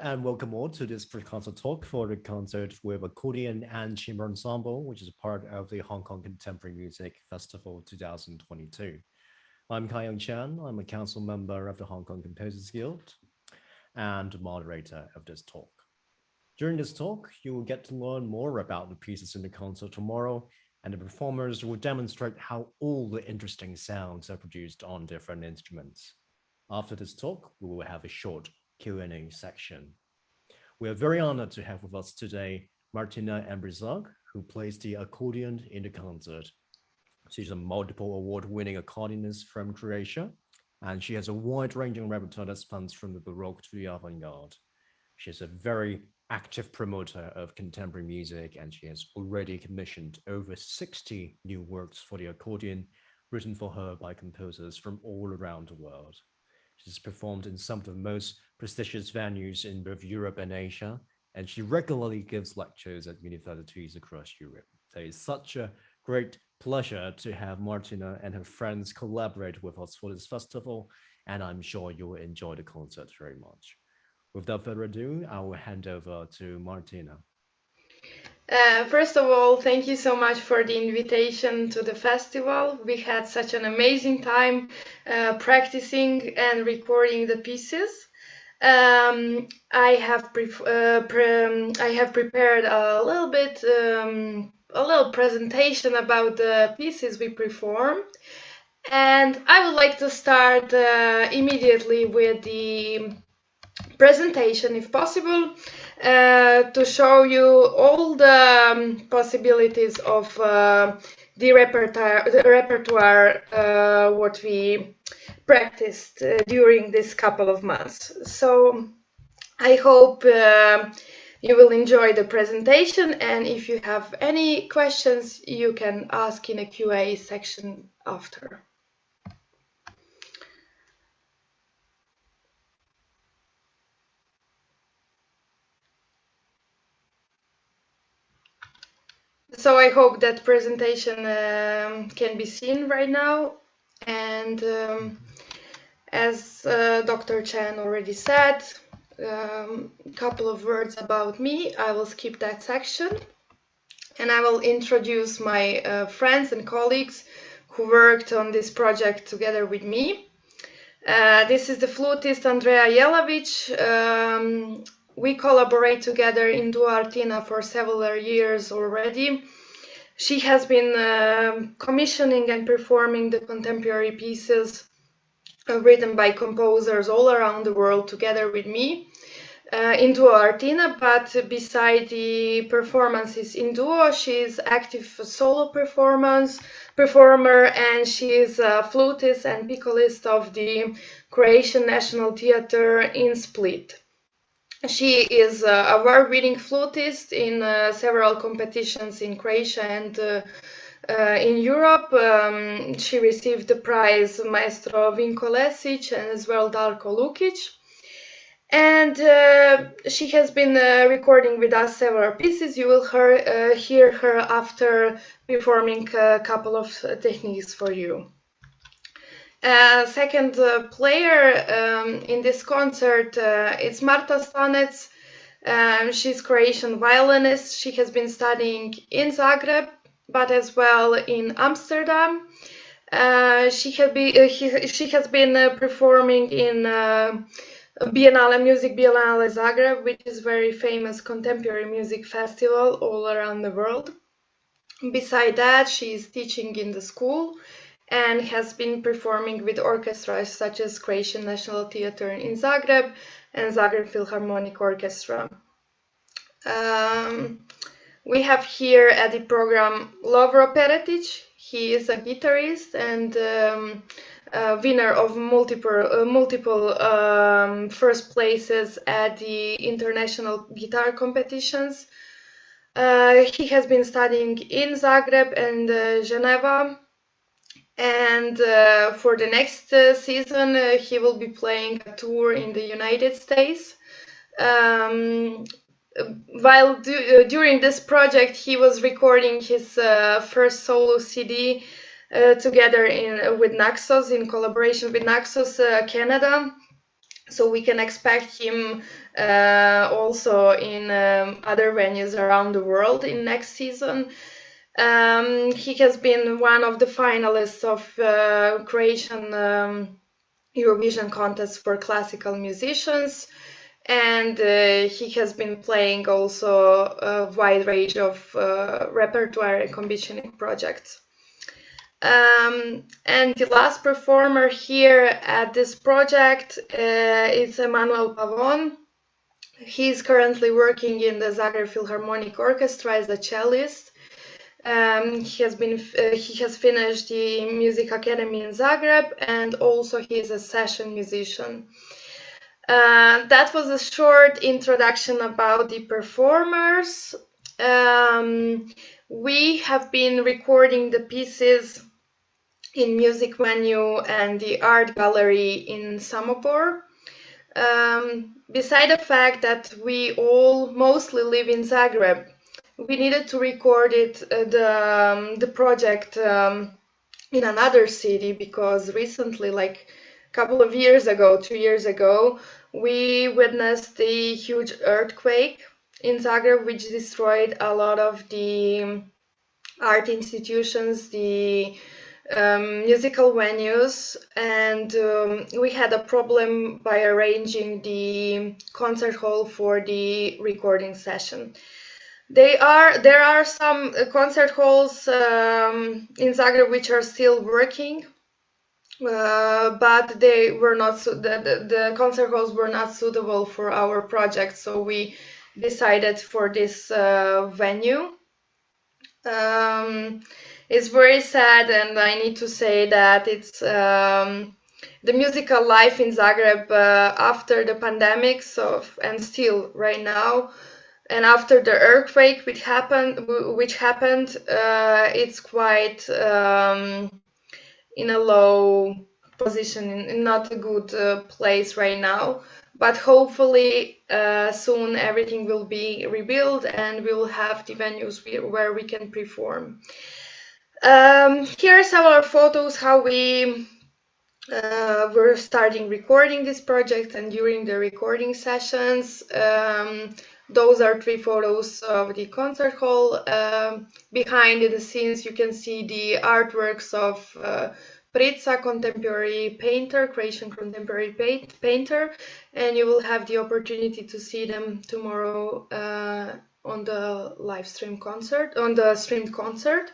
and welcome all to this pre-concert talk for the concert with Accordion and Chamber Ensemble, which is a part of the Hong Kong Contemporary Music Festival 2022. I'm Kai-Young Chan. I'm a council member of the Hong Kong Composers Guild and moderator of this talk. During this talk, you will get to learn more about the pieces in the concert tomorrow, and the performers will demonstrate how all the interesting sounds are produced on different instruments. After this talk, we will have a short Q&A section. We are very honored to have with us today Martina Jembrišak, who plays the accordion in the concert. She's a multiple award-winning accordionist from Croatia, and she has a wide-ranging repertoire that spans from the Baroque to the avant-garde. She's a very active promoter of contemporary music, and she has already commissioned over 60 new works for the accordion written for her by composers from all around the world. She's performed in some of the most prestigious venues in both Europe and Asia, and she regularly gives lectures at universities across Europe. So it's such a great pleasure to have Martina and her friends collaborate with us for this festival, and I'm sure you will enjoy the concert very much. Without further ado, I will hand over to Martina. First of all, thank you so much for the invitation to the festival. We had such an amazing time practicing and recording the pieces. I have prepared a little presentation about the pieces we performed, and I would like to start immediately with the presentation, if possible, to show you all the possibilities of the repertoire what we practiced during this couple of months. So I hope you will enjoy the presentation, and if you have any questions, you can ask in a Q&A section after. So I hope that presentation can be seen right now. And as Dr. Chan already said, a couple of words about me. I will skip that section, and I will introduce my friends and colleagues who worked on this project together with me. This is the flutist Andrea Jelavić. We collaborate together in Duo Artina for several years already. She has been commissioning and performing the contemporary pieces written by composers all around the world together with me in Duo Artina, but beside the performances in duo, she is active solo performer, and she is a flutist and piccolist of the Croatian National Theatre in Split. She is an award-winning flutist in several competitions in Croatia and in Europe. She received the prize Maestro Vinko Lesić and as well Darko Lukic. And she has been recording with us several pieces. You will hear her after performing a couple of techniques for you. Second player in this concert is Marta Stanec. She's Croatian violinist. She has been studying in Zagreb, but as well in Amsterdam. She has been performing in Music Biennale Zagreb, which is a very famous contemporary music festival all around the world. Beside that, she is teaching in the school and has been performing with orchestras such as Croatian National Theatre in Zagreb and Zagreb Philharmonic Orchestra. We have here at the program Lovro Peretic. He is a guitarist and winner of multiple first places at the international guitar competitions. He has been studying in Zagreb and Geneva. And for the next season, he will be playing a tour in the United States. While during this project, he was recording his first solo CD together with Naxos, in collaboration with Naxos Canada. So we can expect him also in other venues around the world in next season. He has been one of the finalists of Croatian Eurovision contest for classical musicians, and he has been playing also a wide range of repertoire and commissioning projects. And the last performer here at this project is Emanuel Pavon. He's currently working in the Zagreb Philharmonic Orchestra as a cellist. He has finished the Music Academy in Zagreb, and also he is a session musician. That was a short introduction about the performers. We have been recording the pieces in Music Venue and the Art Gallery in Samobor. Beside the fact that we all mostly live in Zagreb, we needed to record the project in another city, because recently, like a couple of years ago, 2 years ago, we witnessed the huge earthquake in Zagreb, which destroyed a lot of the art institutions, the musical venues, and we had a problem by arranging the concert hall for the recording session. There are some concert halls in Zagreb which are still working, but they were not. The concert halls were not suitable for our project, so we decided for this venue. It's very sad, and I need to say that it's the musical life in Zagreb after the pandemic, and still right now. And after the earthquake which happened, it's quite in a low position, in not a good place right now. But hopefully soon everything will be rebuilt, and we will have the venues where we can perform. Here are several photos how we were starting recording this project and during the recording sessions. Those are 3 photos of the concert hall. Behind the scenes, you can see the artworks of Prica, contemporary painter, Croatian contemporary painter, and you will have the opportunity to see them tomorrow on the live stream concert, on the streamed concert.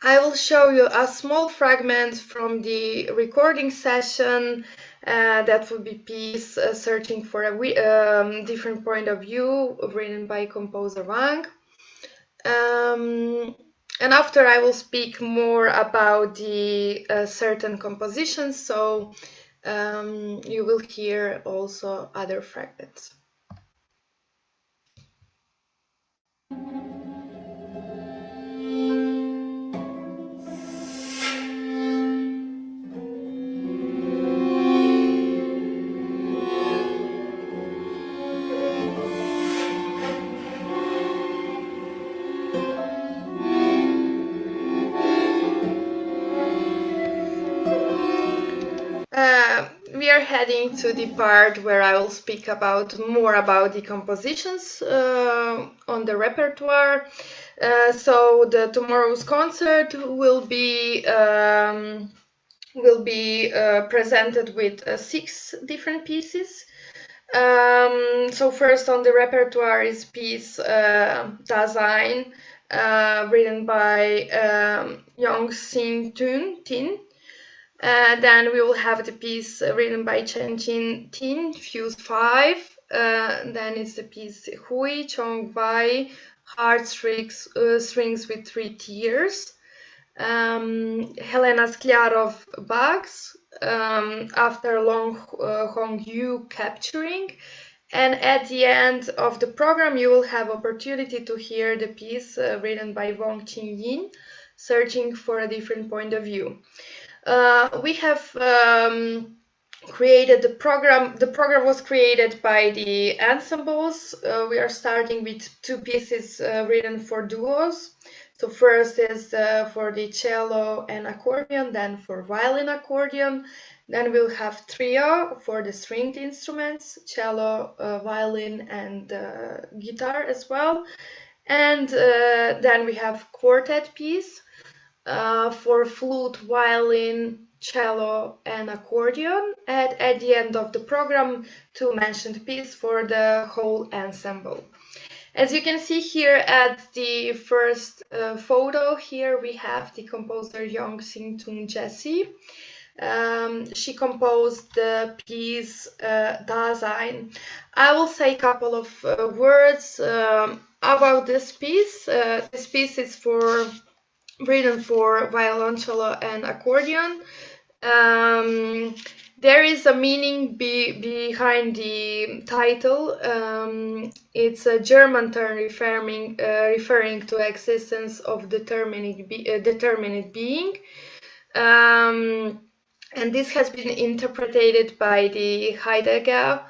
I will show you a small fragment from the recording session. That would be piece Searching for a Different Point of View, written by composer Wang. And after I will speak more about the certain compositions, so you will hear also other fragments. We are heading to the part where I will speak more about the compositions on the repertoire. So tomorrow's concert will be presented with 6 different pieces. So first on the repertoire is piece Dasein, written by Yong Sin Tin. Then we will have the piece written by Chen Chin Tin, Fuse 5. Then it's the piece Hui Chong Wai, Heart Strings with 3 Tears. Helena Sklarov Bugs, after Long Hong Yu Capturing. And at the end of the program, you will have opportunity to hear the piece written by Wong Qing Yin, Searching for a Different Point of View. We have created the program. The program was created by the ensembles. We are starting with 2 pieces written for duos. So first is for the cello and accordion, then for violin accordion, Then we'll have trio for the stringed instruments, cello, violin, and guitar as well. And then we have quartet piece for flute, violin, cello, and accordion. And at the end of the program, 2 mentioned pieces for the whole ensemble. As you can see here at the first photo, here we have the composer Young Sing Tung Jessie. She composed the piece Dasein. I will say a couple of words about this piece. This piece is written for violoncello and accordion. There is a meaning behind the title. It's a German term referring to existence of determinate being. And this has been interpreted by the Heidegger.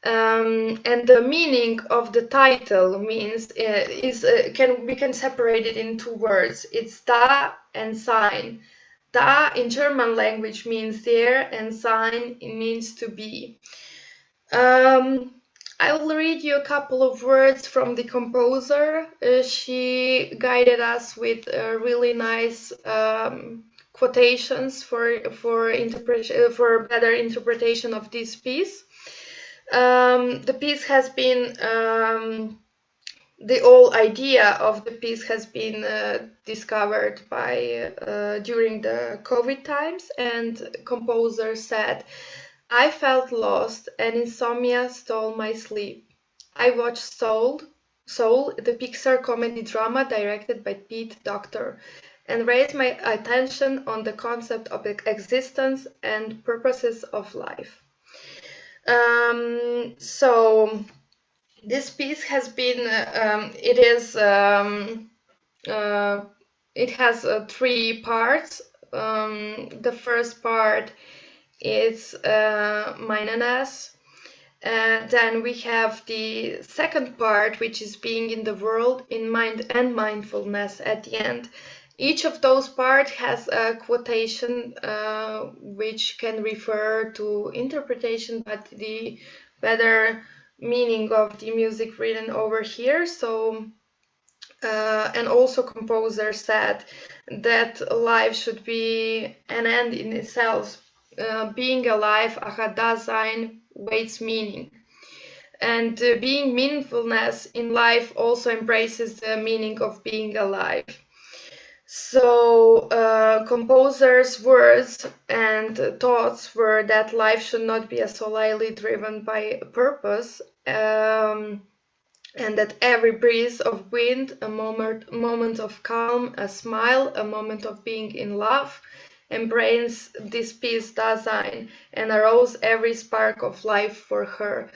And the meaning of the title means we can separate it in 2 words. It's da and sein. Da in German language means there, and sein means to be. I will read you a couple of words from the composer. She guided us with really nice quotations for better interpretation of this piece. The piece has been the whole idea of the piece has been discovered by during the COVID times, and composer said, "I felt lost and insomnia stole my sleep. I watched Soul, the Pixar comedy drama directed by Pete Docter, and raised my attention on the concept of existence and purposes of life." So this piece has been, it has 3 parts. The first part is Mindfulness. Then we have the second part, which is being in the world, in mind and mindfulness at the end. Each of those parts has a quotation which can refer to interpretation, but the better meaning of the music written over here. So, and also composer said that life should be an end in itself. Being alive, Dasein, waits meaning. And being meaningfulness in life also embraces the meaning of being alive. So composer's words and thoughts were that life should not be solely driven by purpose, and that every breeze of wind, a moment of calm, a smile, a moment of being in love, embrace this piece Dasein and arouse every spark of life for her.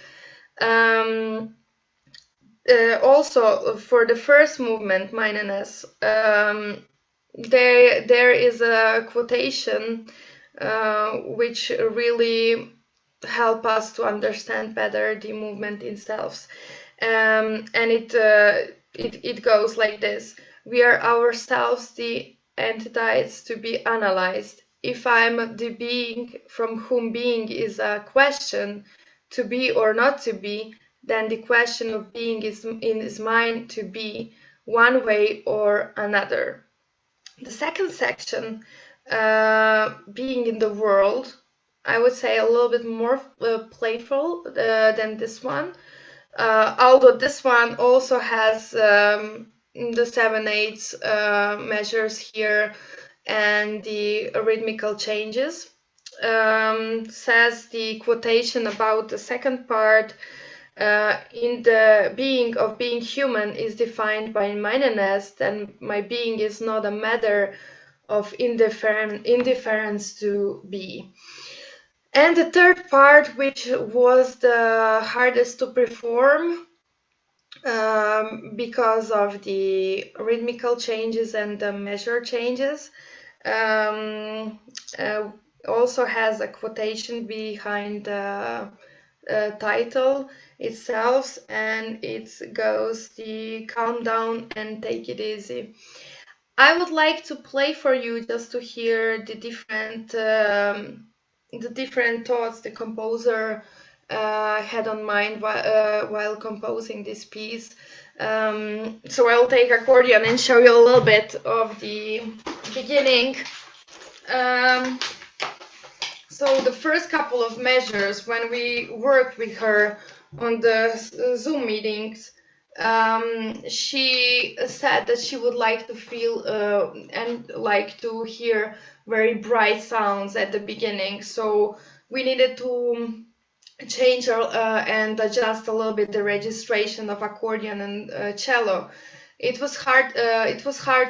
Also, for the first movement, Mindfulness, there is a quotation which really help us to understand better the movement itself, and it goes like this: "We are ourselves the entities to be analyzed. If I'm the being from whom being is a question, to be or not to be, then the question of being is mine to be, one way or another." The second section, being in the world, I would say a little bit more playful than this one, although this one also has the 7/8 measures here and the rhythmical changes. Says the quotation about the second part, in the being of being human is defined by mindfulness, then my being is not a matter of indifference to be. And the third part, which was the hardest to perform because of the rhythmical changes and the measure changes, also has a quotation behind the title itself, and it goes the "calm down and take it easy." I would like to play for you just to hear the different the different thoughts the composer had on mind while composing this piece. So I'll take accordion and show you a little bit of the beginning. So the first couple of measures, when we worked with her on the Zoom meetings, she said that she would like to feel and like to hear very bright sounds at the beginning. So we needed to change and adjust a little bit the registration of accordion and cello. It was hard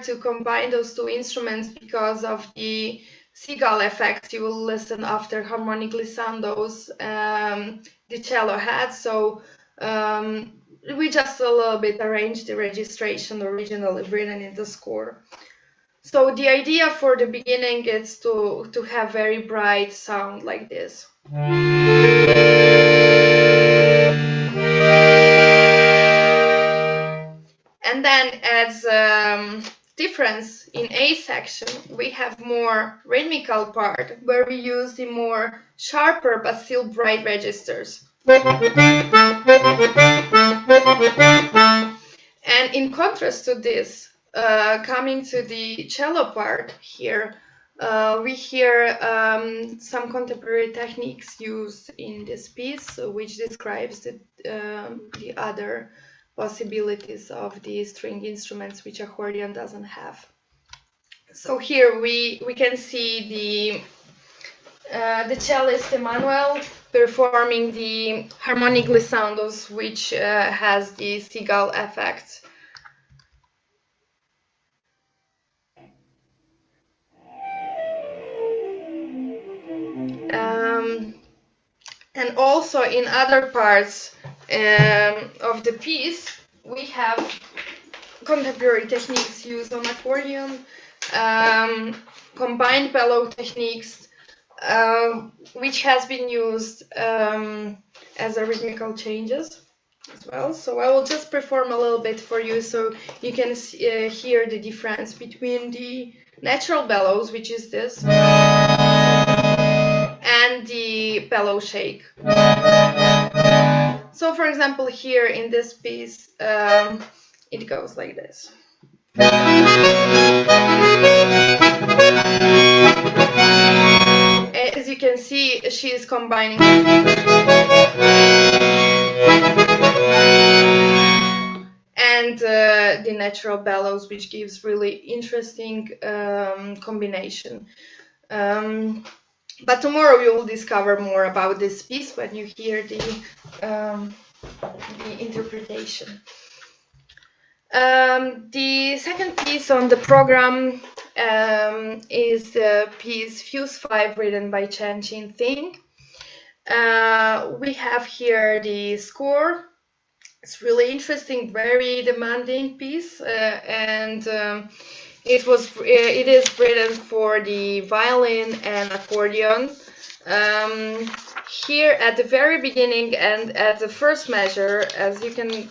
to combine those two instruments because of the seagull effect you will listen after harmonic glissandos the cello had. So we just a little bit arranged the registration originally written in the score. So the idea for the beginning is to have very bright sound like this. And then as difference in A section, we have more rhythmical part where we use the more sharper but still bright registers. And in contrast to this, coming to the cello part here, we hear some contemporary techniques used in this piece, which describes the other possibilities of the string instruments which accordion doesn't have. So here we can see the cellist Emmanuel performing the harmonic glissandos, which has the seagull effect. And also in other parts of the piece, we have contemporary techniques used on accordion, combined bellow techniques, which has been used as a rhythmical changes as well. So I will just perform a little bit for you so you can hear the difference between the natural bellows, which is this, and the bellow shake. So for example, here in this piece, it goes like this. As you can see, she is combining and the natural bellows, which gives really interesting combination. But tomorrow you will discover more about this piece when you hear the interpretation. The second piece on the program is the piece Fuse 5, written by Chen Chin Ting. We have here the score. It's really interesting, very demanding piece, and it is written for the violin and accordion. Here at the very beginning and at the first measure, as you can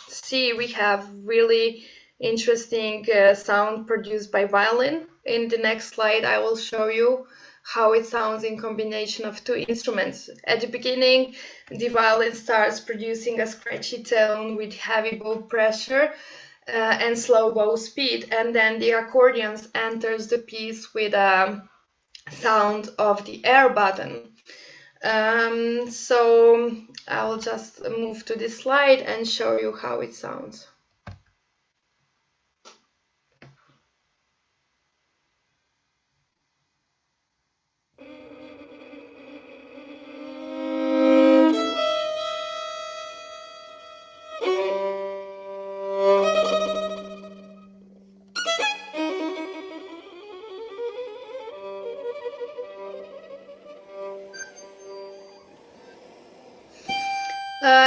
see, we have really interesting sound produced by violin. In the next slide, I will show you how it sounds in combination of two instruments. At the beginning, the violin starts producing a scratchy tone with heavy bow pressure and slow bow speed, and then the accordion enters the piece with a sound of the air button. So I will just move to this slide and show you how it sounds.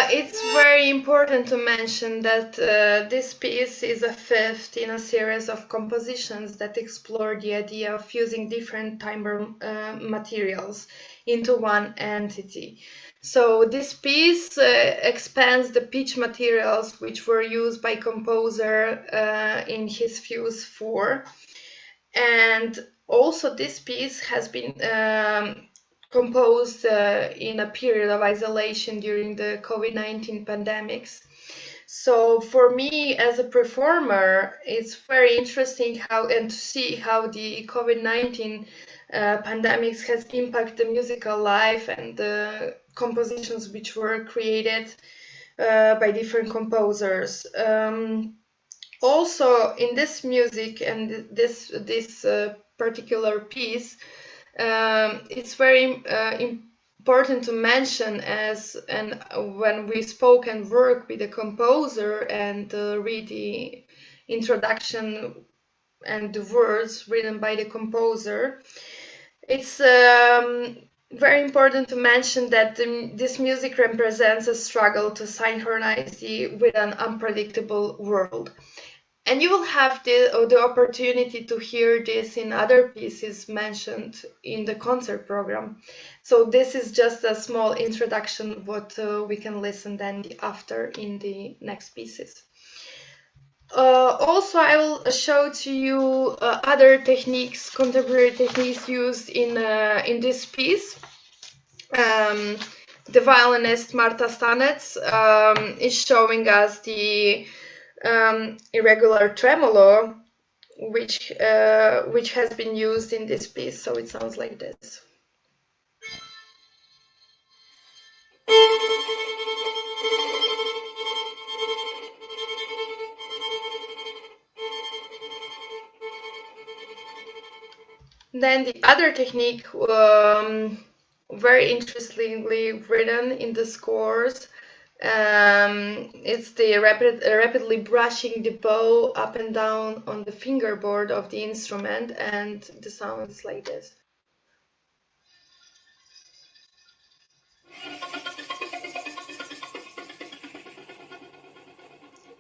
It's very important to mention that this piece is a fifth in a series of compositions that explore the idea of fusing different timbre materials into one entity. So this piece expands the pitch materials which were used by composer in his Fuse 4. And also this piece has been composed in a period of isolation during the COVID-19 pandemics. So for me as a performer, it's very interesting to see how the COVID-19 pandemics has impacted the musical life and the compositions which were created by different composers. Also in this music and this particular piece, it's very important to mention when we spoke and work with the composer and read the introduction and the words written by the composer, it's very important to mention that this music represents a struggle to synchronize with an unpredictable world. And you will have the opportunity to hear this in other pieces mentioned in the concert program. So this is just a small introduction what we can listen then after in the next pieces. Also, I will show to you other techniques, contemporary techniques used in this piece. The violinist Marta Stanec is showing us the irregular tremolo, which has been used in this piece. So it sounds like this. Then the other technique, very interestingly written in the scores, it's the rapidly brushing the bow up and down on the fingerboard of the instrument, and the sound is like this.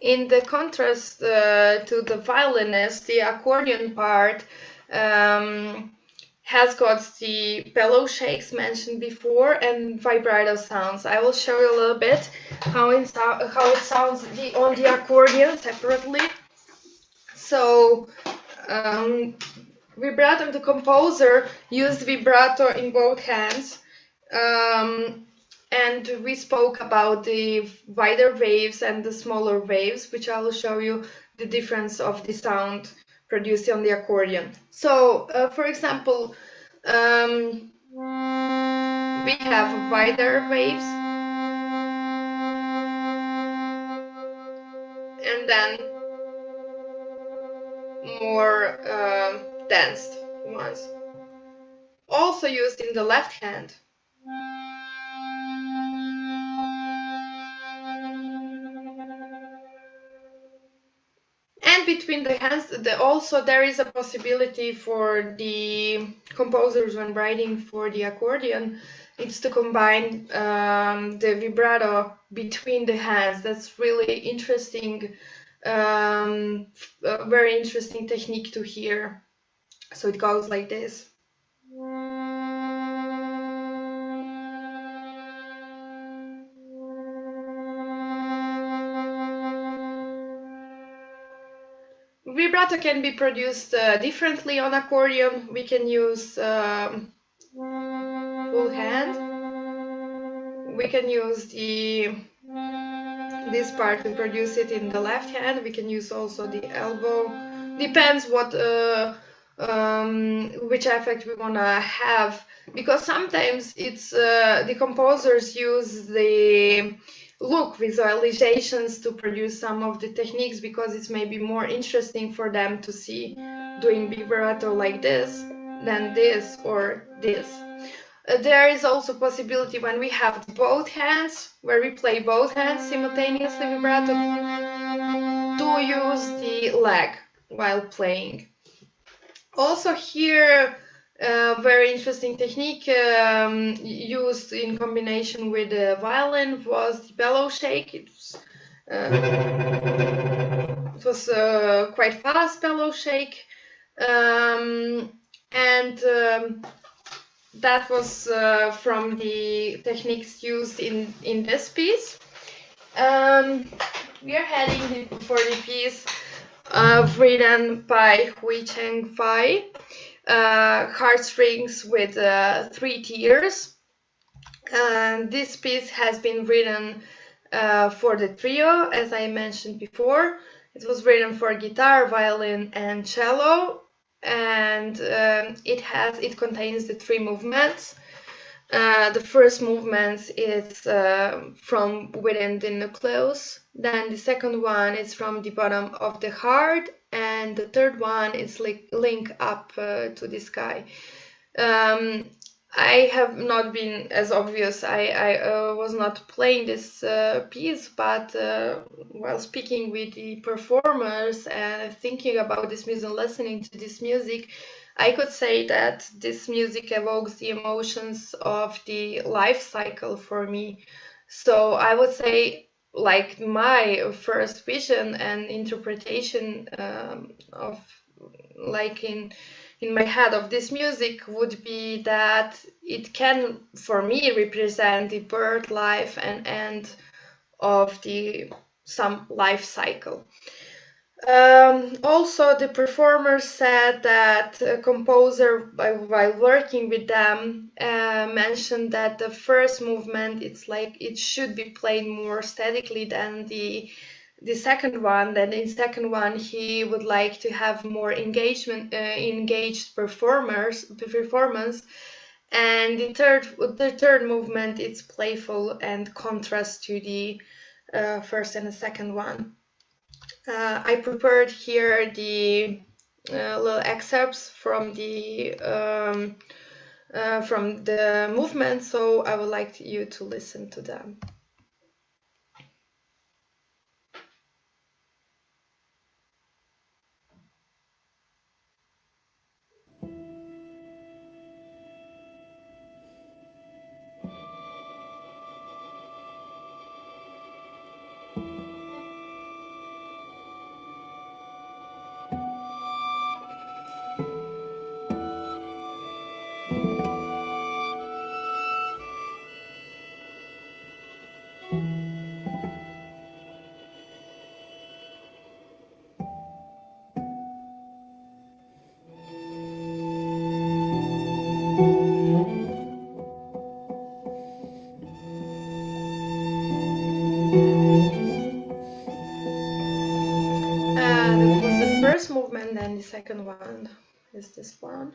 In the contrast to the violinist, the accordion part has got the bellow shakes mentioned before and vibrato sounds. I will show you a little bit how it sounds on the accordion separately. So vibrato, the composer used vibrato in both hands, and we spoke about the wider waves and the smaller waves, which I will show you the difference of the sound produced on the accordion. So, for example, we have wider waves and then more dense ones. Also used in the left hand. And between the hands, also there is a possibility for the composers when writing for the accordion, it's to combine the vibrato between the hands. That's really interesting, a very interesting technique to hear. So it goes like this. Vibrato can be produced differently on accordion. We can use full hand. We can use this part to produce it in the left hand. We can use also the elbow. Depends what which effect we wanna have, because sometimes it's the composers use the look visualizations to produce some of the techniques, because it's maybe more interesting for them to see doing vibrato like this than this or this. There is also possibility when we have both hands, where we play both hands simultaneously vibrato, to use the leg while playing. Also here, very interesting technique used in combination with the violin was the bellow shake. It was quite fast bellow shake, and that was from the techniques used in this piece. We are heading for the piece written by Hui Cheng Fai. heartstrings with 3 tiers. This piece has been written for the trio, as I mentioned before. It was written for guitar, violin, and cello, and it contains the 3 movements. The first movement is from within the nucleus. Then the second one is from the bottom of the heart, and the third one is link up to the sky. I have not been as obvious. I was not playing this piece, but while speaking with the performers and thinking about this music and listening to this music, I could say that this music evokes the emotions of the life cycle for me. So I would say, like, my first vision and interpretation of, like, in my head of this music would be that it can, for me, represent the birth, life, and end of some life cycle. Also, the performers said that a composer, while working with them, mentioned that the first movement, it's like it should be played more statically than the second one. Then in second one, he would like to have more engaged performance. And the third movement, it's playful and contrast to the first and the second one. I prepared here the little excerpts from the movement, so I would like you to listen to them. That was the first movement, and the second one is this one.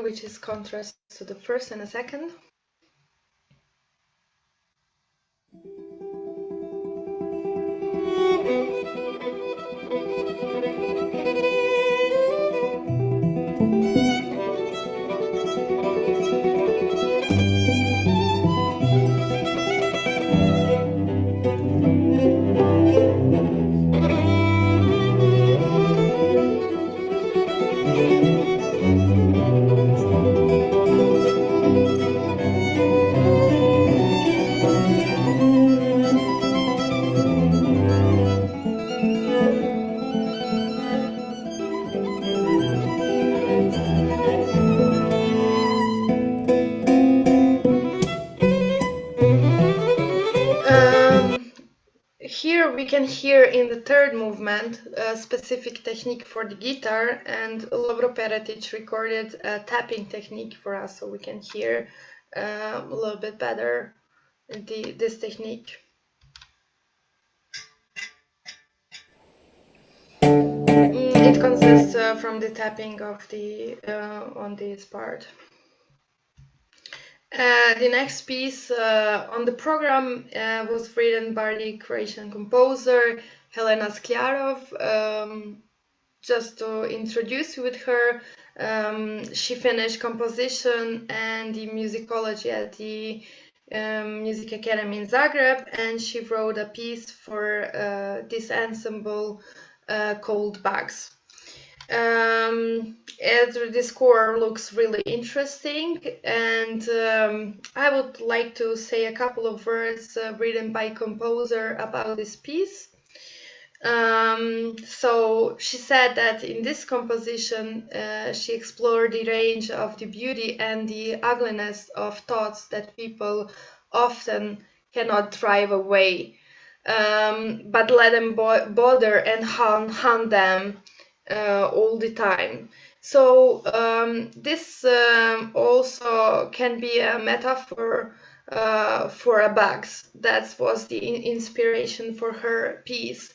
Which is contrast to the first and the second. Here we can hear in the third movement a specific technique for the guitar, and Lovro Peretic recorded a tapping technique for us, so we can hear a little bit better this technique. It consists from the tapping of the on this part. The next piece on the program was written by the Croatian composer Helena Sklarov. Just to introduce you with her, She finished composition and the musicology at the Music Academy in Zagreb, and she wrote a piece for this ensemble called Bugs. The score looks really interesting, and I would like to say a couple of words written by composer about this piece. So she said that in this composition she explored the range of the beauty and the ugliness of thoughts that people often cannot drive away, but let them bother and haunt them all the time. So this also can be a metaphor for a bugs. That was the inspiration for her piece.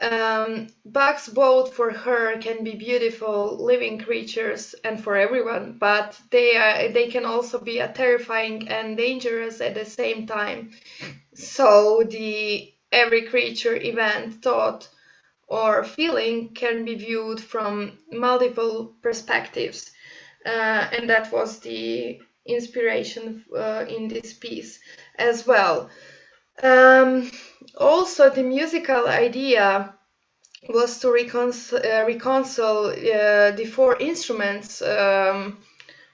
Bugs, both for her, can be beautiful living creatures and for everyone, but they can also be terrifying and dangerous at the same time. So every creature, event, thought, or feeling can be viewed from multiple perspectives, and that was the inspiration in this piece as well. Also, the musical idea was to reconcile the four instruments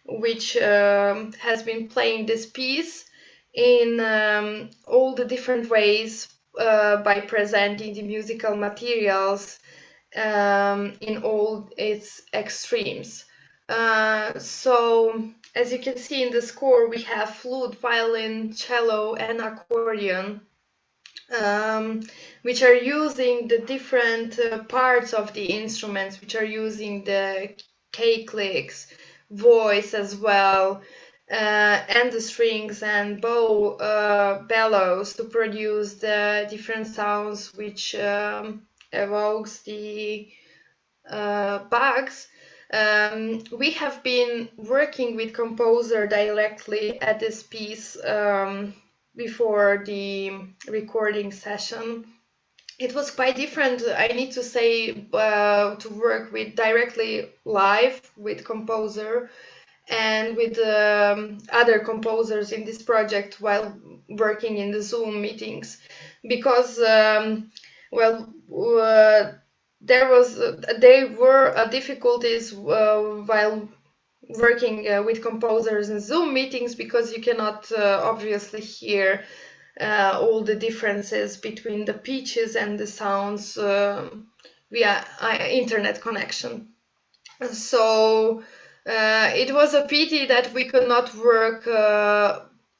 which has been playing this piece in all the different ways by presenting the musical materials in all its extremes. So, as you can see in the score, we have flute, violin, cello, and accordion, which are using the different parts of the instruments, which are using the K-clicks, voice as well, and the strings and bow bellows to produce the different sounds which evokes the bugs. We have been working with composer directly at this piece before the recording session. It was quite different, I need to say, to work with directly live with composer and with other composers in this project while working in the Zoom meetings, because there were difficulties while working with composers in Zoom meetings, because you cannot obviously hear all the differences between the pitches and the sounds via internet connection. So it was a pity that we could not work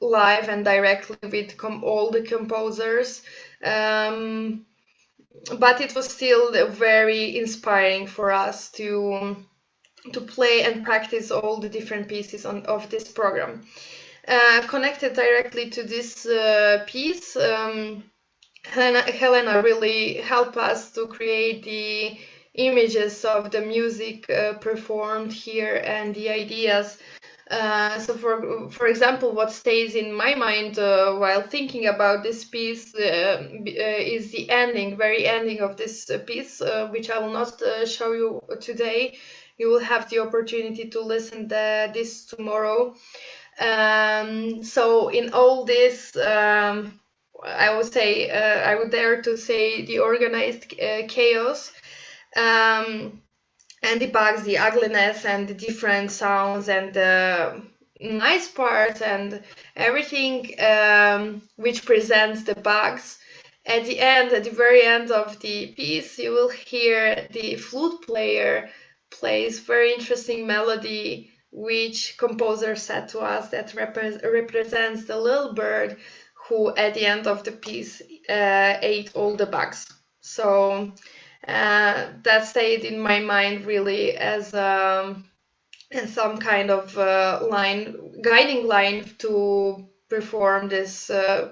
live and directly with all the composers, but it was still very inspiring for us to play and practice all the different pieces of this program. Connected directly to this piece, Helena really helped us to create the images of the music performed here and the ideas. So for example, what stays in my mind while thinking about this piece is the very ending of this piece, which I will not show you today. You will have the opportunity to listen to this tomorrow. So in all this, I would dare to say the organized chaos, and the bugs, the ugliness, and the different sounds, and the nice parts, and everything which presents the bugs. At the very end of the piece, you will hear the flute player plays very interesting melody, which composer said to us that represents the little bird who at the end of the piece ate all the bugs. So that stayed in my mind really as some kind of guiding line to perform this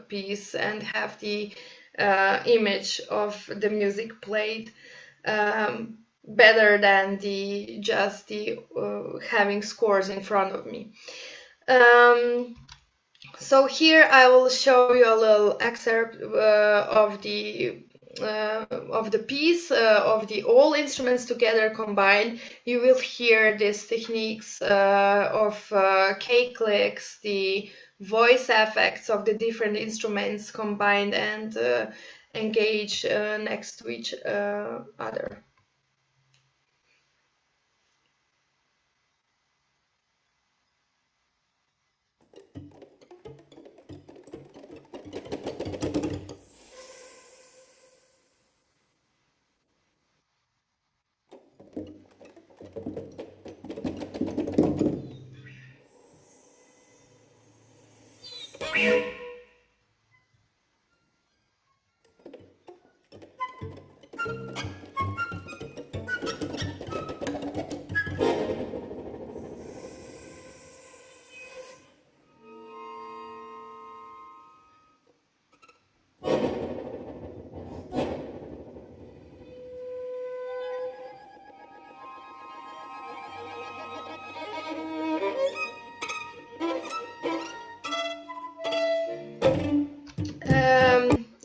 piece and have the image of the music played better than just having scores in front of me. So here I will show you a little excerpt of the the piece of the all instruments together combined, you will hear these techniques of K clicks, the voice effects of the different instruments combined and engage next to each other.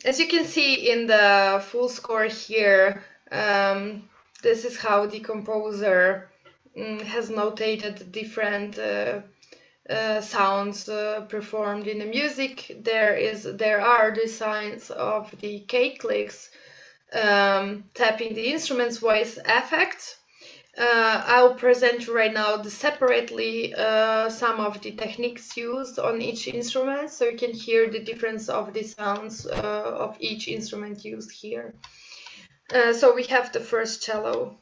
As you can see in the full score here, this is how the composer has notated the different sounds performed in the music. There are the signs of the K clicks, tapping the instrument's voice effects. I'll present you right now separately some of the techniques used on each instrument, so you can hear the difference of the sounds of each instrument used here. So we have the first cello.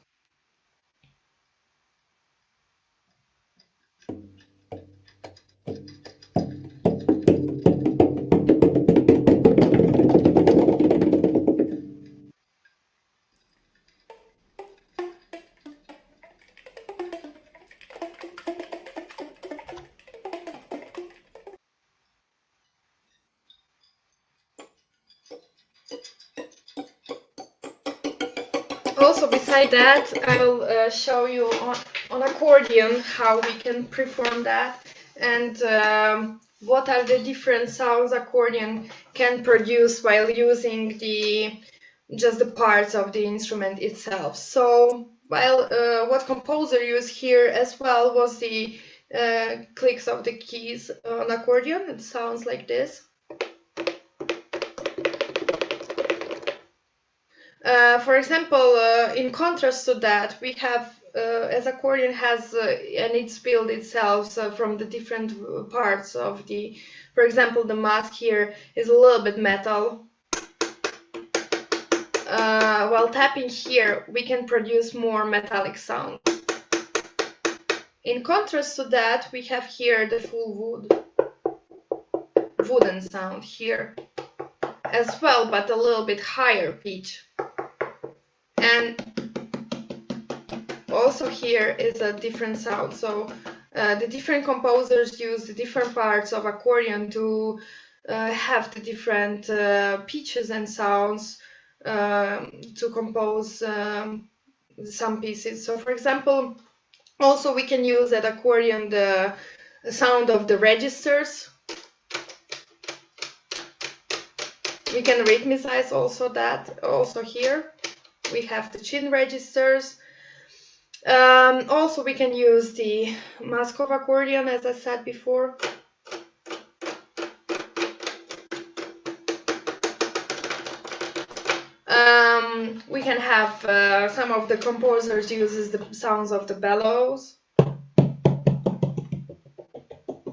Also, beside that, I will show you on accordion how we can perform that and what are the different sounds accordion can produce while using just the parts of the instrument itself. So, while what composer used here as well was the clicks of the keys on accordion. It sounds like this. For example, in contrast to that, we have, as accordion has and it's built itself from the different parts of the, for example, the mask here is a little bit metal. While tapping here, we can produce more metallic sound. In contrast to that, we have here the full wooden sound here as well, but a little bit higher pitch. And also here is a different sound. So the different composers use the different parts of accordion to have the different pitches and sounds to compose some pieces. So for example, also we can use at accordion the sound of the registers. We can rhythmicize also that, also here. We have the chin registers. Also, we can use the mask of accordion, as I said before. We can have some of the composers uses the sounds of the bellows.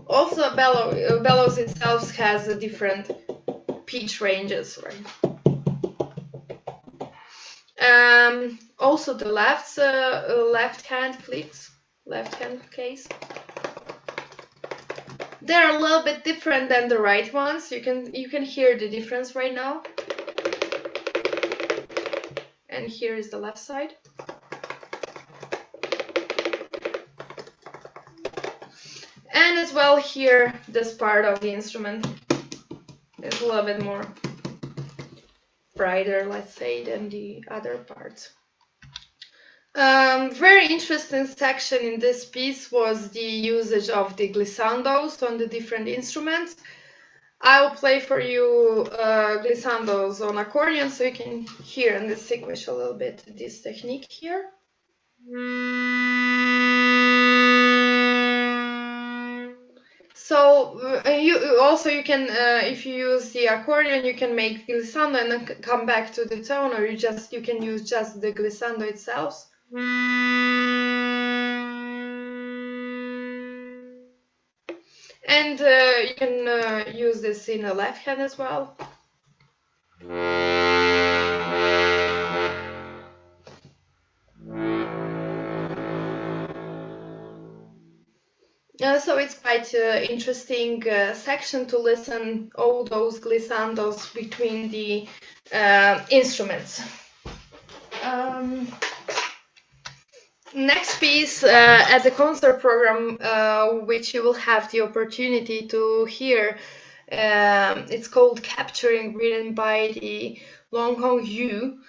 Also, bellows itself has a different pitch ranges, right? Also the left hand clicks, left hand case. They're a little bit different than the right ones. You can hear the difference right now. And here is the left side. And as well here, this part of the instrument is a little bit more brighter, let's say, than the other parts. Very interesting section in this piece was the usage of the glissandos on the different instruments. I'll play for you glissandos on accordion, so you can hear and distinguish a little bit this technique here. So you can if you use the accordion, you can make glissando and then come back to the tone, or you can use just the glissando itself. And you can use this in the left hand as well. So it's quite interesting section to listen all those glissandos between the instruments. Next piece at the concert program, which you will have the opportunity to hear, it's called Capturing, written by the Long Hong Yu.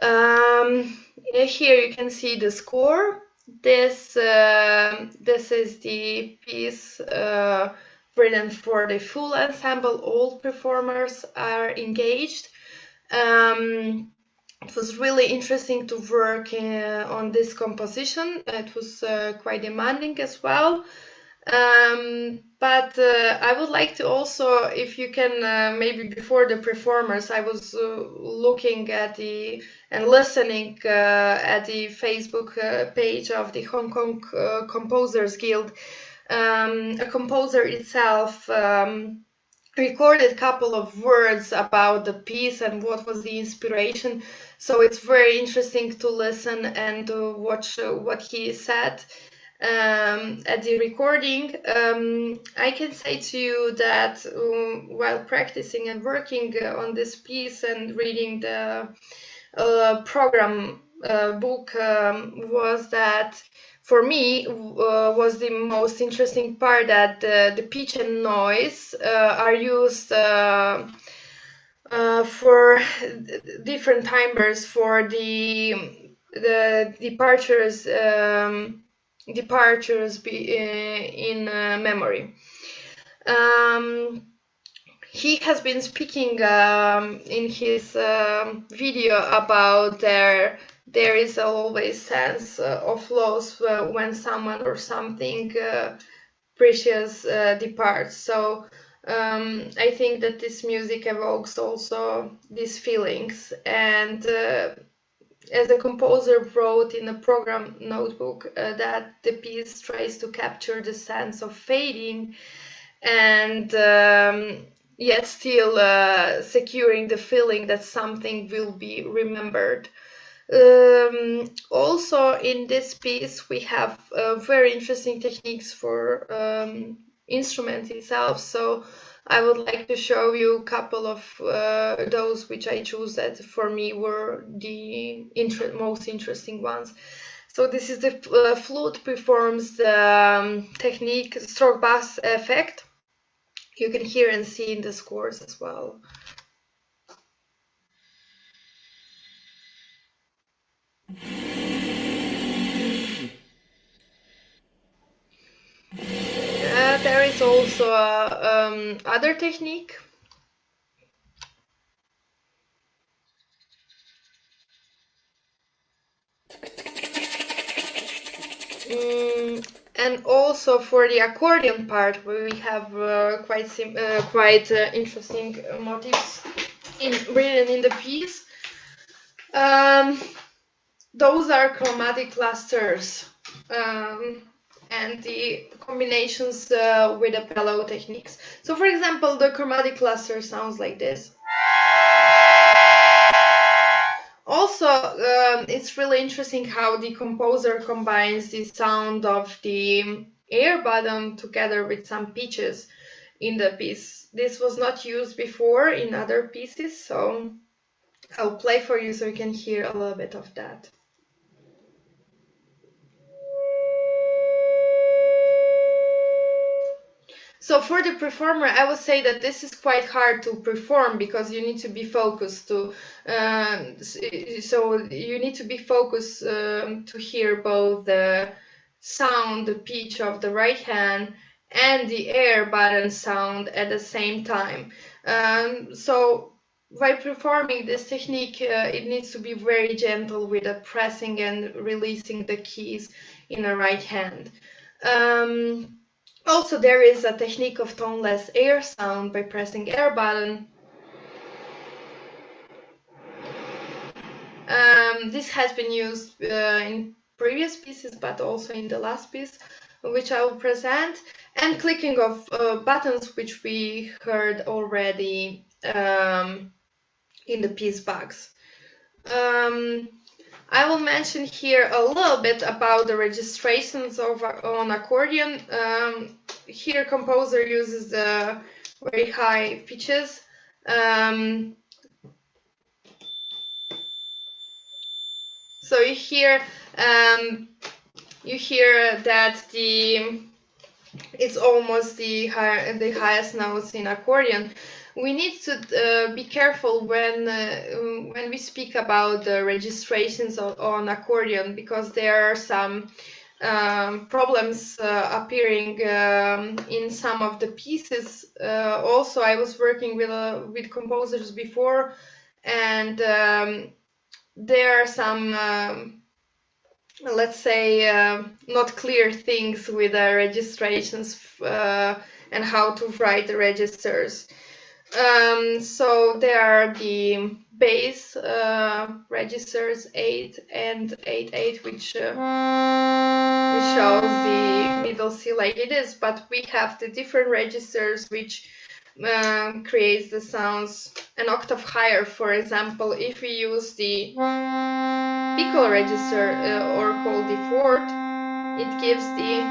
Here you can see the score. This is the piece written for the full ensemble. All performers are engaged. It was really interesting to work on this composition. It was quite demanding as well. But I would like to also, if you can, maybe before the performers, I was looking at and listening at the Facebook page of the Hong Kong Composers Guild. A composer itself recorded a couple of words about the piece and what was the inspiration. So it's very interesting to listen and to watch what he said at the recording. I can say to you that while practicing and working on this piece and reading the program book, was that for me was the most interesting part, that the pitch and noise are used for different timbres for the departures in memory. He has been speaking in his video about there is always sense of loss when someone or something precious departs. So I think that this music evokes also these feelings, and as the composer wrote in a program notebook, that the piece tries to capture the sense of fading and yet still securing the feeling that something will be remembered. Also in this piece we have very interesting techniques for instrument itself, so I would like to show you a couple of those which I chose that for me were the most interesting ones. So this is the flute performs the technique stroke bass effect. You can hear and see in the scores as well. There is also other technique. And also for the accordion part, we have quite interesting motifs written in the piece. Those are chromatic clusters and the combinations with the bellow techniques. So for example, the chromatic cluster sounds like this. Also, it's really interesting how the composer combines the sound of the air bottom together with some pitches in the piece. This was not used before in other pieces, so I'll play for you so you can hear a little bit of that. So for the performer, I would say that this is quite hard to perform because you need to be focused to. So you need to be focused to hear both the sound, the pitch of the right hand, and the air button sound at the same time. So while performing this technique, it needs to be very gentle with the pressing and releasing the keys in the right hand. Also, there is a technique of toneless air sound by pressing air button. This has been used in previous pieces, but also in the last piece, which I will present, and clicking of buttons, which we heard already in the piece box. I will mention here a little bit about the registrations on accordion. Here, composer uses very high pitches. So you hear that it's almost the highest notes in accordion. We need to be careful when we speak about the registrations on accordion, because there are some problems appearing in some of the pieces. Also, I was working with composers before, and there are some let's say not clear things with the registrations and how to write the registers. So there are the bass registers 8 and 8/8, which shows the middle C like it is, but we have the different registers which creates the sounds an octave higher. For example, if we use the piccolo register or called the fourth, it gives the,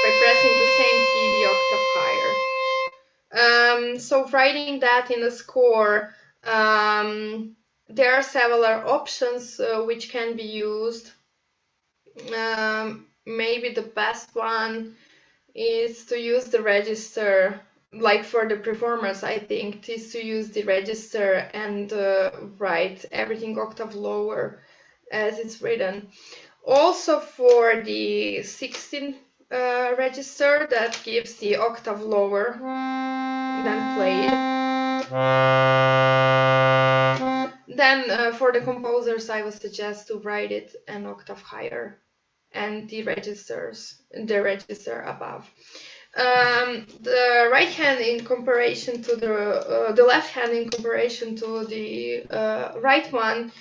by pressing the same key, the octave higher. So writing that in a score, there are several options which can be used. Maybe the best one is to use the register, like for the performers, I think, is to use the register and write everything octave lower as it's written. Also for the 16 register, that gives the octave lower than played. Then for the composers, I would suggest to write it an octave higher and the register above. The right hand in comparison to the left hand in comparison to the right one,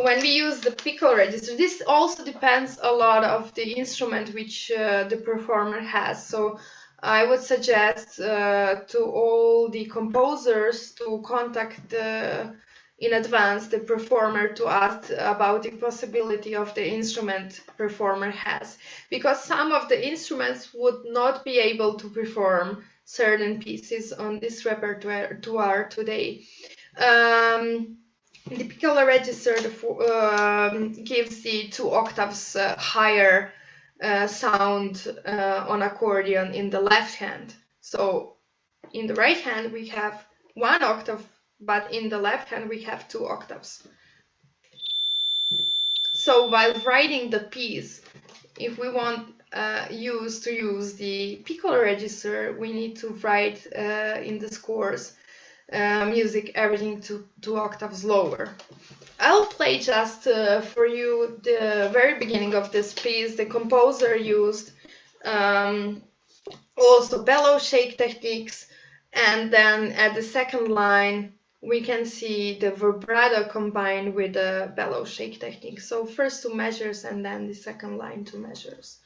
when we use the piccolo register, this also depends a lot of the instrument which the performer has. So I would suggest to all the composers to contact in advance the performer to ask about the possibility of the instrument performer has, because some of the instruments would not be able to perform certain pieces on this repertoire today. The piccolo register gives the 2 octaves higher sound on accordion in the left hand. So in the right hand we have 1 octave, but in the left hand we have 2 octaves. So while writing the piece, if we want to use the piccolo register, we need to write in the scores music everything 2 octaves lower. I'll play just for you the very beginning of this piece. The composer used also bellow shake techniques, and then at the second line we can see the vibrato combined with the bellow shake technique. So first 2 measures and then the second line 2 measures.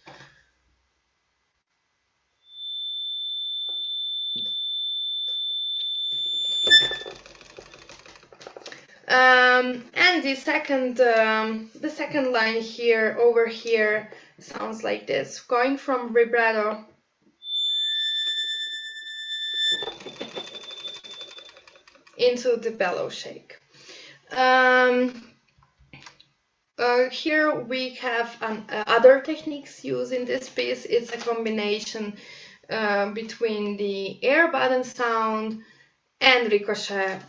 And the second line here, over here, sounds like this, going from vibrato into the bellow shake. Here we have other techniques used in this piece. It's a combination between the air button sound and ricochet.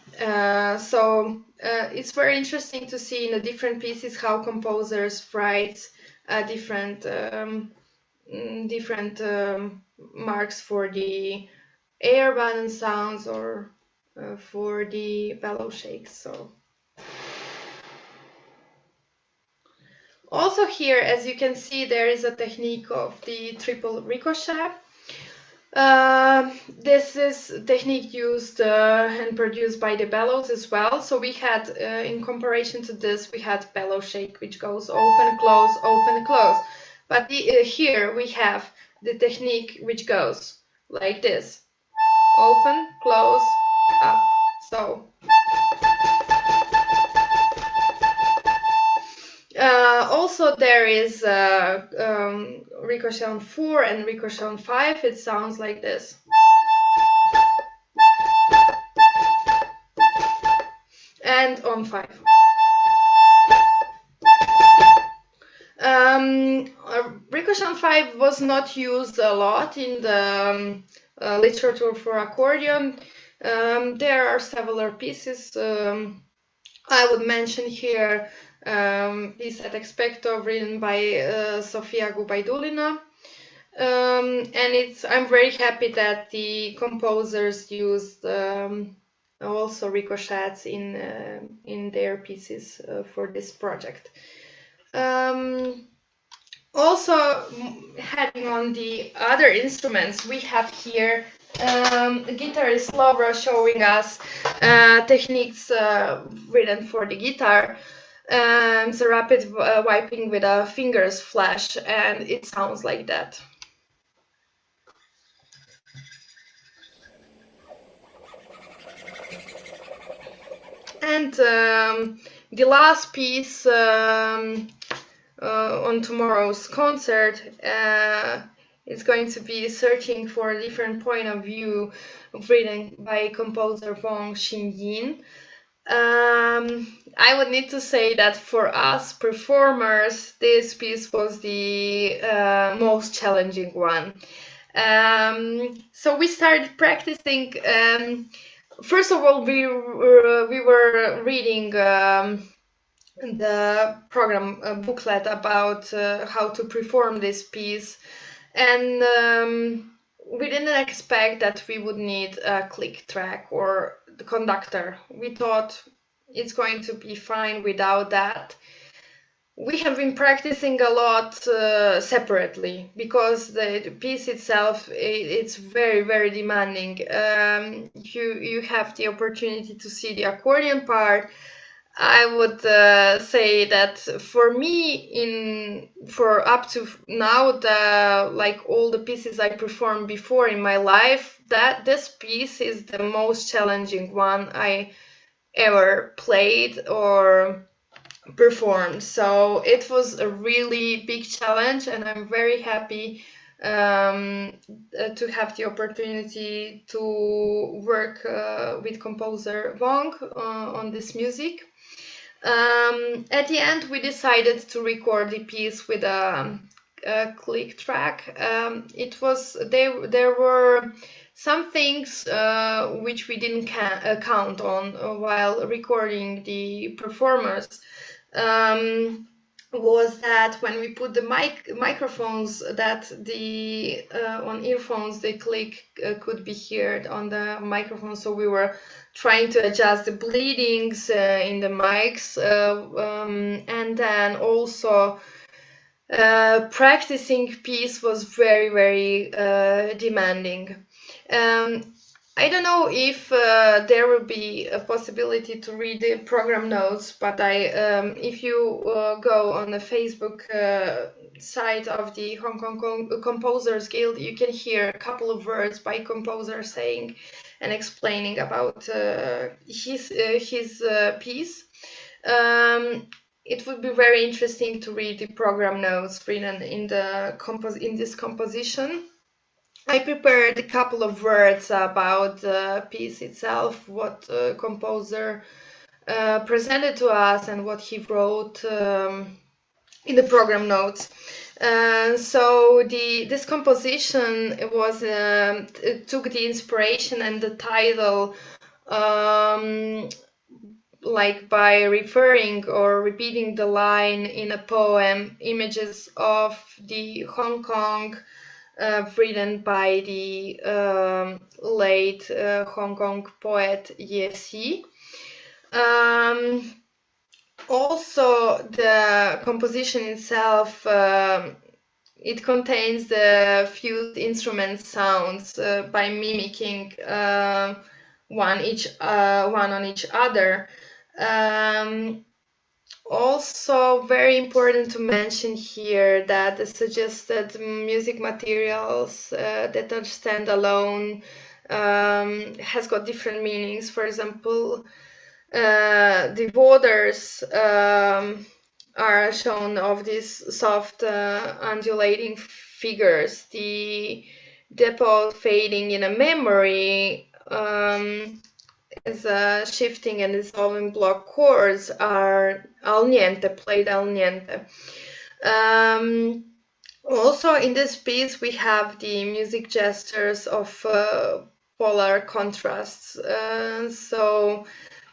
So it's very interesting to see in the different pieces how composers write different different marks for the air button sounds or for the bellow shakes. So also here, as you can see, there is a technique of the triple ricochet. This is a technique used and produced by the bellows as well. So we had, in comparison to this, we had bellow shake, which goes open, close. But here we have the technique which goes like this: open, close, up. So also there is ricochet on 4 and ricochet on 5. It sounds like this. And on 5. Ricochet on 5 was not used a lot in the literature for accordion. There are several pieces. I would mention here piece at Expecto, written by Sofia Gubaidulina. And I'm very happy that the composers used also ricochets in their pieces for this project. Also, heading on the other instruments, we have here guitarist Laura showing us techniques written for the guitar. The rapid wiping with a fingers flash, and it sounds like that. And the last piece on tomorrow's concert is going to be searching for a different point of view, written by composer Wang Xinyin. I would need to say that for us performers, this piece was the most challenging one. So we started practicing. First of all, we were reading the program booklet about how to perform this piece, and we didn't expect that we would need a click track or the conductor. We thought it's going to be fine without that. We have been practicing a lot separately, because the piece itself, it's very, very demanding. You have the opportunity to see the accordion part. I would say that for me, for up to now, like all the pieces I performed before in my life, that this piece is the most challenging one I ever played or performed. So it was a really big challenge, and I'm very happy to have the opportunity to work with composer Wang on this music. At the end, we decided to record the piece with a click track. There were some things which we didn't count on while recording the performers. Was that when we put the microphones, that on earphones the click could be heard on the microphone, so we were trying to adjust the bleedings in the mics, and then also practicing piece was very, very demanding. I don't know if there will be a possibility to read the program notes, but if you go on the Facebook site of the Hong Kong Composers Guild, you can hear a couple of words by composer saying and explaining about his piece. It would be very interesting to read the program notes written in this composition. I prepared a couple of words about the piece itself, what the composer presented to us, and what he wrote in the program notes. So this composition was took the inspiration and the title like by referring or repeating the line in a poem, images of the Hong Kong, written by the late Hong Kong poet Ye Si. Also, the composition itself, it contains the fused instrument sounds by mimicking one on each other. Also, very important to mention here that the suggested music materials that are standalone has got different meanings. For example, the borders are shown of these soft undulating figures. The depot fading in a memory as shifting and dissolving block chords are al niente, played al niente. Also in this piece we have the music gestures of polar contrasts. So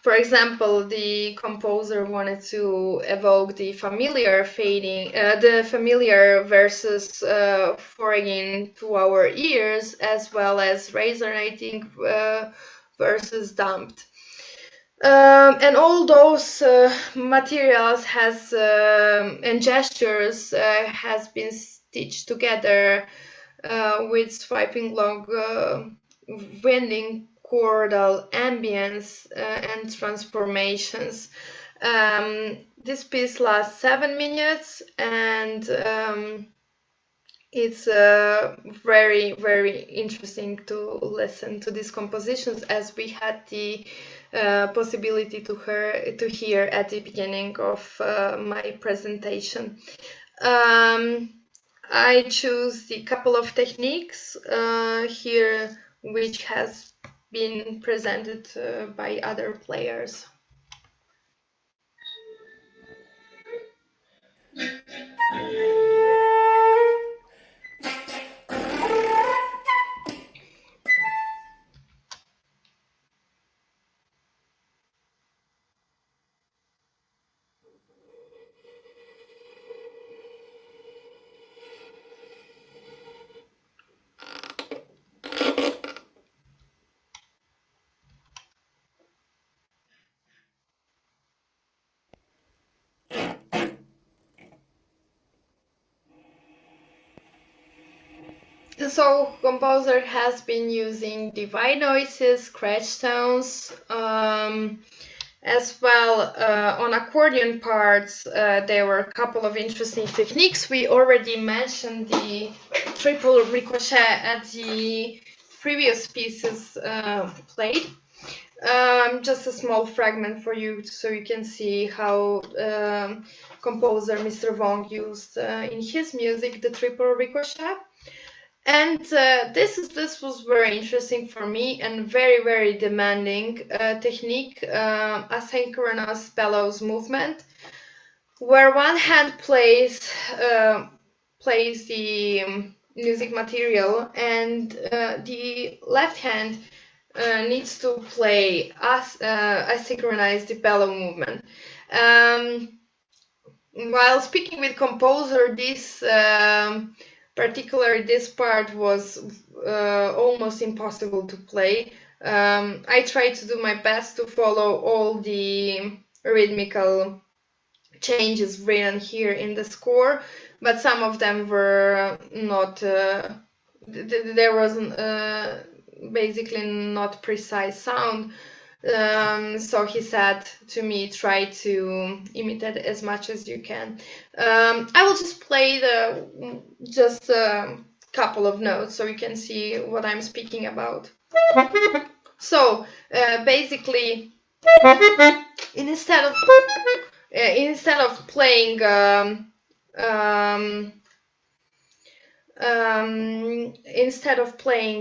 for example, the composer wanted to evoke the familiar fading, the familiar versus foreign to our ears, as well as resonating versus damped. And all those materials has and gestures has been stitched together with swiping log, winding chordal ambience and transformations. This piece lasts 7 minutes, and it's very, very interesting to listen to these compositions, as we had the possibility to hear at the beginning of my presentation. I choose the couple of techniques here which has been presented by other players. So composer has been using the white noises, scratch tones, as well. On accordion parts, there were a couple of interesting techniques. We already mentioned the triple ricochet at the previous pieces played. Just a small fragment for you so you can see how composer Mr. Wong used in his music the triple ricochet. And this was very interesting for me and very, very demanding technique, asynchronous bellows movement, where one hand plays the music material and the left hand needs to play asynchronize the bellow movement. While speaking with composer, particularly this part was almost impossible to play. I tried to do my best to follow all the rhythmical changes written here in the score, but some of them were not, there wasn't basically not precise sound. So he said to me, try to imitate as much as you can. I will just play just a couple of notes so you can see what I'm speaking about. So basically, instead of playing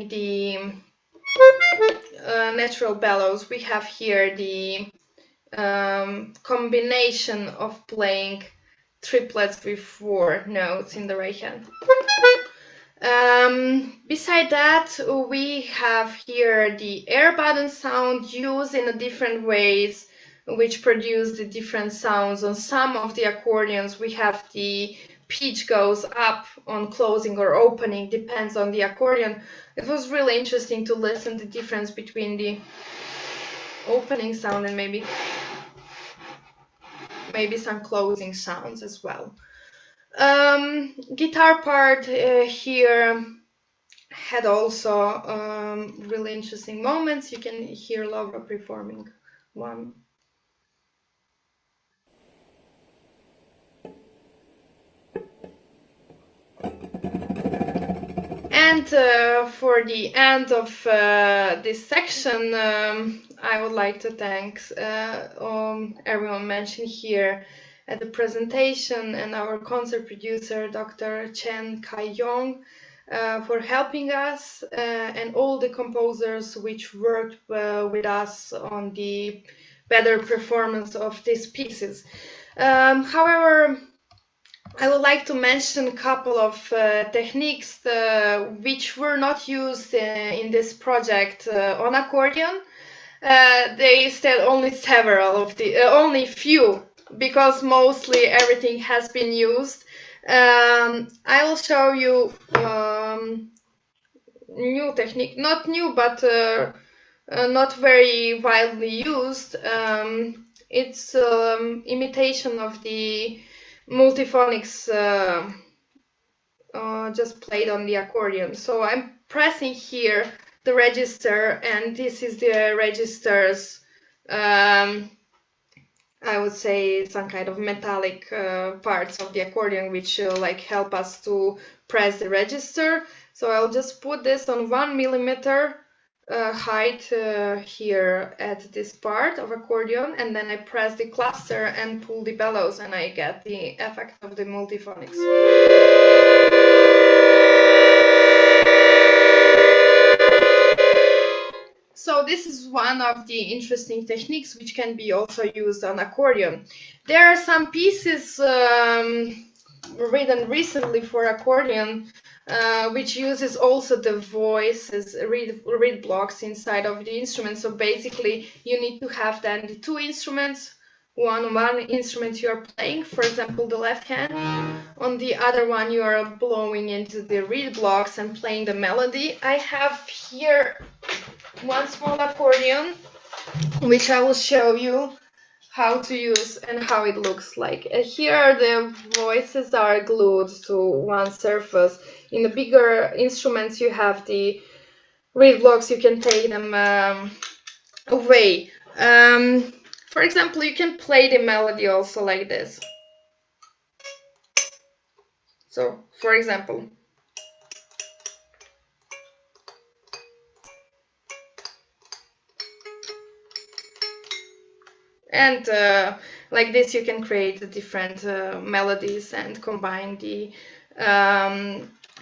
the natural bellows, we have here the combination of playing triplets with 4 notes in the right hand. Beside that, we have here the air button sound used in different ways which produce the different sounds. On some of the accordions, we have the pitch goes up on closing or opening, depends on the accordion. It was really interesting to listen the difference between the opening sound and maybe some closing sounds as well. Guitar part here had also really interesting moments. You can hear Laura performing one. And for the end of this section, I would like to thank everyone mentioned here at the presentation and our concert producer, Dr. Chen Kai-yong, for helping us, and all the composers which worked with us on the better performance of these pieces. However, I would like to mention a couple of techniques which were not used in this project on accordion. They said only only few, because mostly everything has been used. I will show you new technique, not new, but not very widely used. It's imitation of the multiphonics just played on the accordion. So I'm pressing here the register, and this is the registers. I would say some kind of metallic parts of the accordion which like help us to press the register. So I'll just put this on 1 millimeter height here at this part of accordion, and then I press the cluster and pull the bellows, and I get the effect of the multiphonics. So this is one of the interesting techniques which can be also used on accordion. There are some pieces written recently for accordion which uses also the voices, reed blocks inside of the instrument. So basically you need to have then the two instruments. One instrument you are playing, for example the left hand, on the other one you are blowing into the reed blocks and playing the melody. I have here one small accordion which I will show you how to use and how it looks like. Here the voices are glued to one surface. In the bigger instruments you have the reed blocks, you can take them away. For example, you can play the melody also like this. So, for example, and like this you can create the different melodies and combine the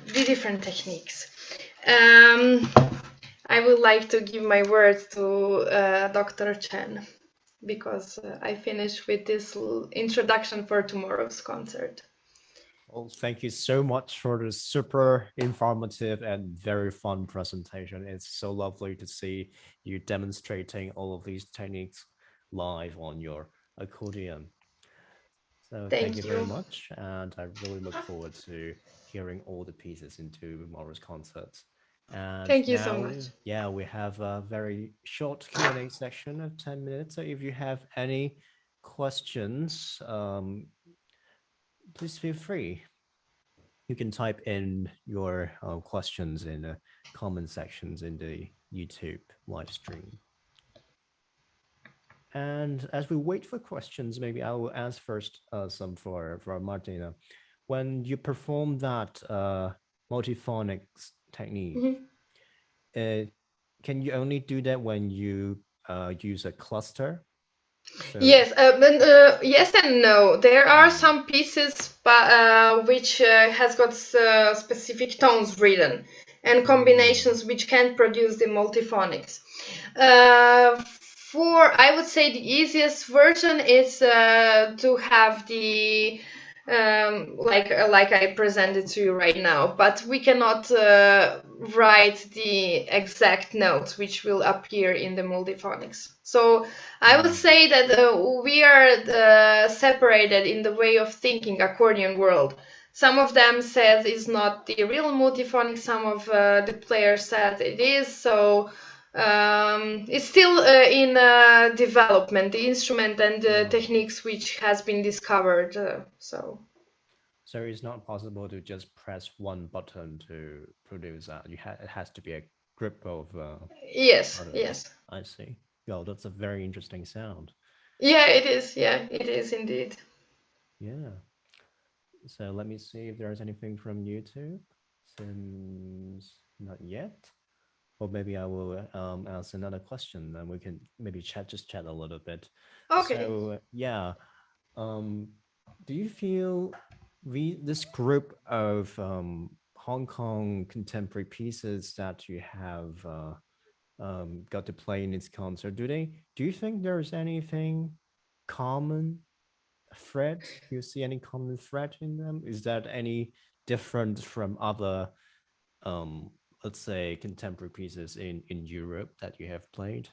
different techniques. I would like to give my words to Dr. Chen, because I finished with this introduction for tomorrow's concert. Well, thank you so much for the super informative and very fun presentation. It's so lovely to see you demonstrating all of these techniques live on your accordion. So thank you very much, and I really look forward to hearing all the pieces into tomorrow's concert. And thank you so much. Yeah, we have a very short Q&A section of 10 minutes. So if you have any questions, please feel free. You can type in your questions in the comment sections in the YouTube live stream. And as we wait for questions, maybe I will ask first some for Martina. When you perform that multiphonics technique, can you only do that when you use a cluster? So... Yes, yes and no. There are some pieces which has got specific tones written and combinations which can produce the multiphonics. I would say the easiest version is to have the like I presented to you right now, but we cannot write the exact notes which will appear in the multiphonics. So I would say that we are separated in the way of thinking accordion world. Some of them said it's not the real multiphonic, some of the players said it is, so it's still in development, the instrument and the techniques which has been discovered. So it's not possible to just press one button to produce that. It has to be a group of. Yes, yes. I see. Well, that's a very interesting sound. Yeah, it is. Yeah, it is indeed. Yeah. So let me see if there's anything from YouTube. Since not yet. Or maybe I will ask another question, and we can maybe chat a little bit. Okay. So yeah, do you feel this group of Hong Kong contemporary pieces that you have got to play in this concert, do you think there's anything common thread? Do you see any common thread in them? Is that any different from other let's say contemporary pieces in Europe that you have played?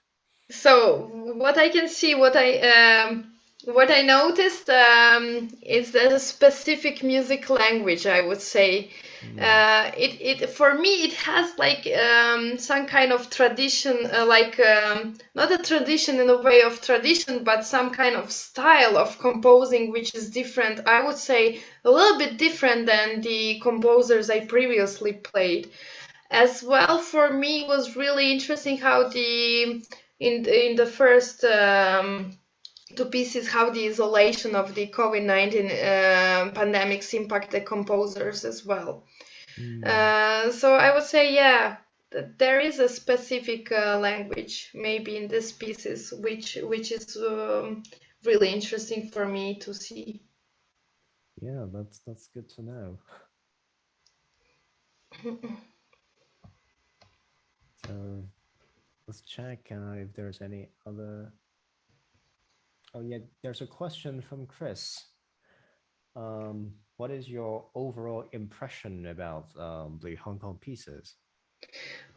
So what I can see, what I noticed is the specific music language, I would say. It for me it has like some kind of tradition, like not a tradition in a way of tradition, but some kind of style of composing which is different. I would say a little bit different than the composers I previously played. As well, for me, it was really interesting how in the first two pieces, how the isolation of the COVID-19 pandemics impact the composers as well. So I would say, yeah, there is a specific language maybe in these pieces, which is really interesting for me to see. Yeah, that's good to know. So let's check if there's any other. Oh yeah, there's a question from Chris. What is your overall impression about the Hong Kong pieces?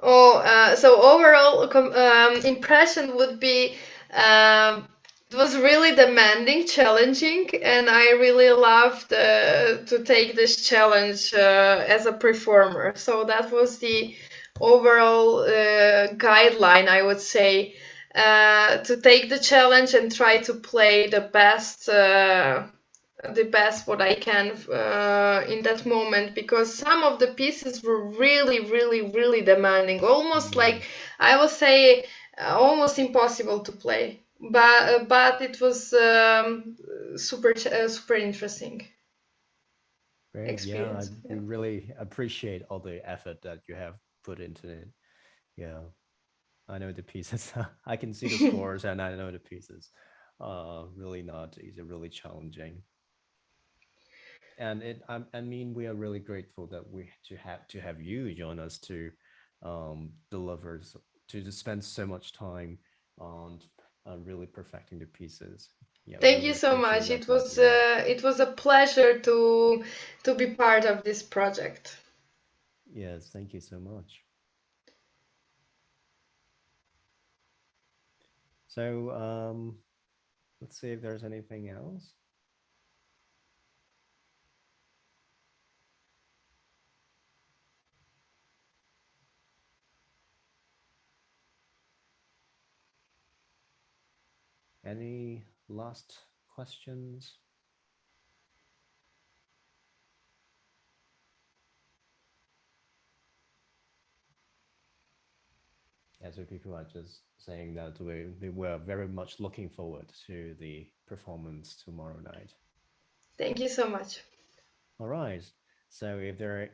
So overall impression would be it was really demanding, challenging, and I really loved to take this challenge as a performer. So that was the overall guideline, I would say, to take the challenge and try to play the best what I can in that moment, because some of the pieces were really demanding, almost like I would say almost impossible to play, but it was super interesting. Great. Experience. Yeah, I really appreciate all the effort that you have put into it. Yeah, I know the pieces. I can see the scores and I know the pieces. Really not easy, really challenging. And I mean, we are really grateful that to have you join us to deliver, to spend so much time on really perfecting the pieces. Yeah, thank you so much. It was a pleasure to be part of this project. Yes, thank you so much. So let's see if there's anything else. Any last questions? Yeah, so people are just saying that we were very much looking forward to the performance tomorrow night. Thank you so much. All right. So if there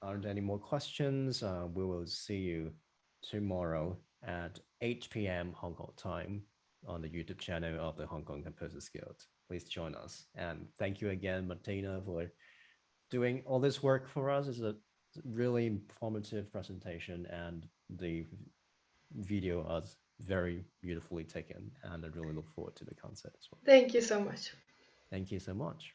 aren't any more questions, we will see you tomorrow at 8 p.m. Hong Kong time on the YouTube channel of the Hong Kong Composers Guild. Please join us. And thank you again, Martina, for doing all this work for us. It's a really informative presentation, and the video was very beautifully taken, and I really look forward to the concert as well. Thank you so much. Thank you so much.